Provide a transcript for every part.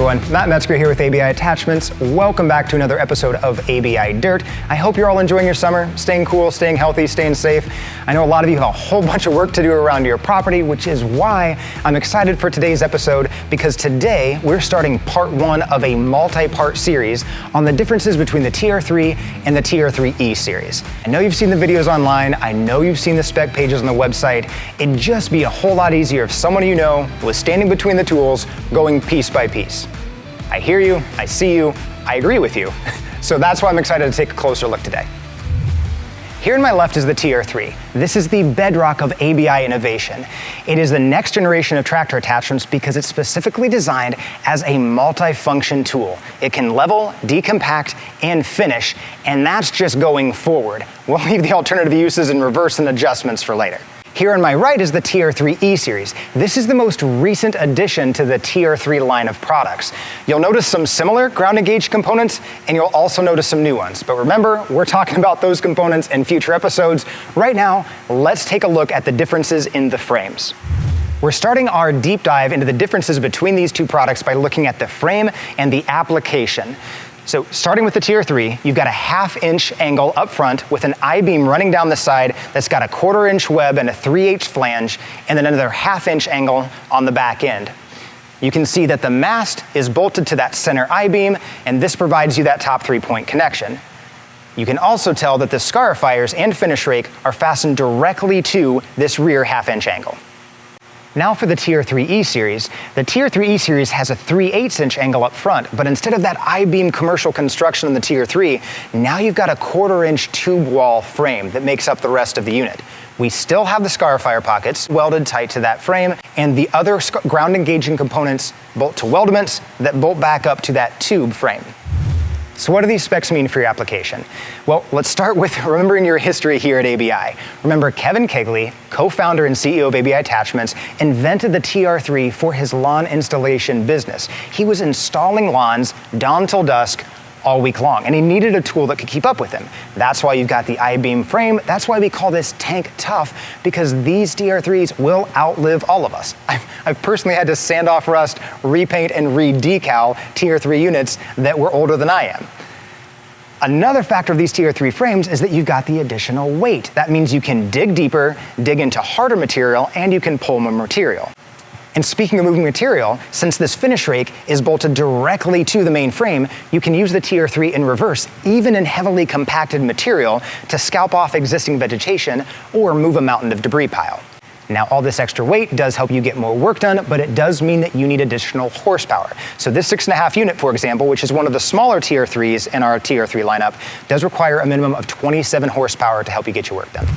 everyone, Matt Metzger here with ABI Attachments. Welcome back to another episode of ABI Dirt. I hope you're all enjoying your summer, staying cool, staying healthy, staying safe. I know a lot of you have a whole bunch of work to do around your property, which is why I'm excited for today's episode, because today we're starting part one of a multi-part series on the differences between the TR3 and the TR3E series. I know you've seen the videos online, I know you've seen the spec pages on the website. It'd just be a whole lot easier if someone you know was standing between the tools, going piece by piece. I hear you, I see you, I agree with you. So that's why I'm excited to take a closer look today. Here on my left is the TR3. This is the bedrock of ABI innovation. It is the next generation of tractor attachments because it's specifically designed as a multi-function tool. It can level, decompact, and finish, and that's just going forward. We'll leave the alternative uses and reverse and adjustments for later. Here on my right is the TR3E series. This is the most recent addition to the TR3 line of products. You'll notice some similar ground engaged components, and you'll also notice some new ones. But remember, we're talking about those components in future episodes. Right now, let's take a look at the differences in the frames. We're starting our deep dive into the differences between these two products by looking at the frame and the application. So starting with the TR3, you've got a 1/2-inch angle up front with an I-beam running down the side that's got a 1/4-inch web and a 3/8 flange, and then another 1/2-inch angle on the back end. You can see that the mast is bolted to that center I-beam, and this provides you that top 3-point connection. You can also tell that the scarifiers and finish rake are fastened directly to this rear 1/2-inch angle. Now for the TR3E series. The TR3E series has a 3/8-inch angle up front, but instead of that I-beam commercial construction on the TR3, now you've got a 1/4-inch tube wall frame that makes up the rest of the unit. We still have the scarifier pockets welded tight to that frame, and the other ground engaging components bolt to weldments that bolt back up to that tube frame. So what do these specs mean for your application? Well, let's start with remembering your history here at ABI. Remember, Kevin Kegley, co-founder and CEO of ABI Attachments, invented the TR3 for his lawn installation business. He was installing lawns dawn till dusk all week long, and he needed a tool that could keep up with him. That's why you've got the I-beam frame. That's why we call this tank tough, because these TR3s will outlive all of us. I've personally had to sand off rust, repaint, and re-decal TR3 units that were older than I am. Another factor of these TR3 frames is that you've got the additional weight. That means you can dig deeper, dig into harder material, and you can pull more material. And speaking of moving material, since this finish rake is bolted directly to the main frame, you can use the TR3 in reverse, even in heavily compacted material, to scalp off existing vegetation or move a mountain of debris pile. Now, all this extra weight does help you get more work done, but it does mean that you need additional horsepower. So this 6.5 unit, for example, which is one of the smaller TR3s in our TR3 lineup, does require a minimum of 27 horsepower to help you get your work done.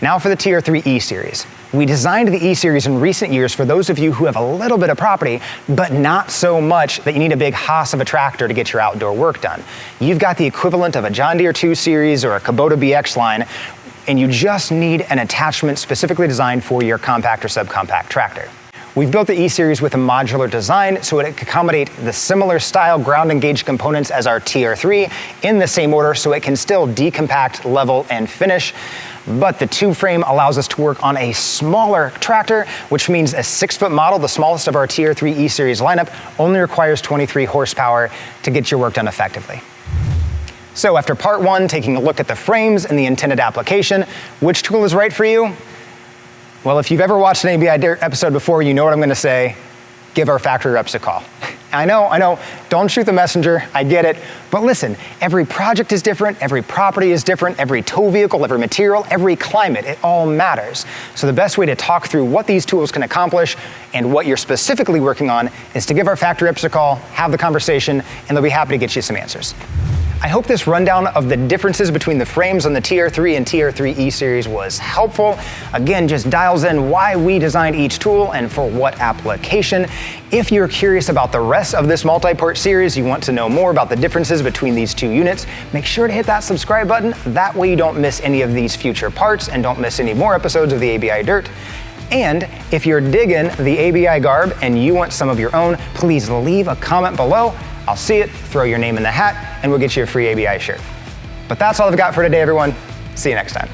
Now for the TR3E series. We designed the E series in recent years for those of you who have a little bit of property, but not so much that you need a big hoss of a tractor to get your outdoor work done. You've got the equivalent of a John Deere 2 Series or a Kubota BX line, and you just need an attachment specifically designed for your compact or subcompact tractor. We've built the E series with a modular design so it can accommodate the similar style ground engaged components as our TR3 in the same order, so it can still decompact, level, and finish. But the tube frame allows us to work on a smaller tractor, which means a 6-foot model, the smallest of our TR3E series lineup, only requires 23 horsepower to get your work done effectively. So after part one, taking a look at the frames and the intended application, which tool is right for you? Well, if you've ever watched an ABI Dirt episode before, you know what I'm gonna say. Give our factory reps a call. I know, don't shoot the messenger, I get it. But listen, every project is different, every property is different, every tow vehicle, every material, every climate, it all matters. So the best way to talk through what these tools can accomplish and what you're specifically working on is to give our factory reps a call, have the conversation, and they'll be happy to get you some answers. I hope this rundown of the differences between the frames on the TR3 and TR3E series was helpful. Again, just dials in why we designed each tool and for what application. If you're curious about the rest of this multi-part series, you want to know more about the differences between these two units, make sure to hit that subscribe button. That way you don't miss any of these future parts and don't miss any more episodes of the ABI Dirt. And if you're digging the ABI garb and you want some of your own, please leave a comment below. I'll see it, throw your name in the hat, and we'll get you a free ABI shirt. But that's all I've got for today, everyone. See you next time.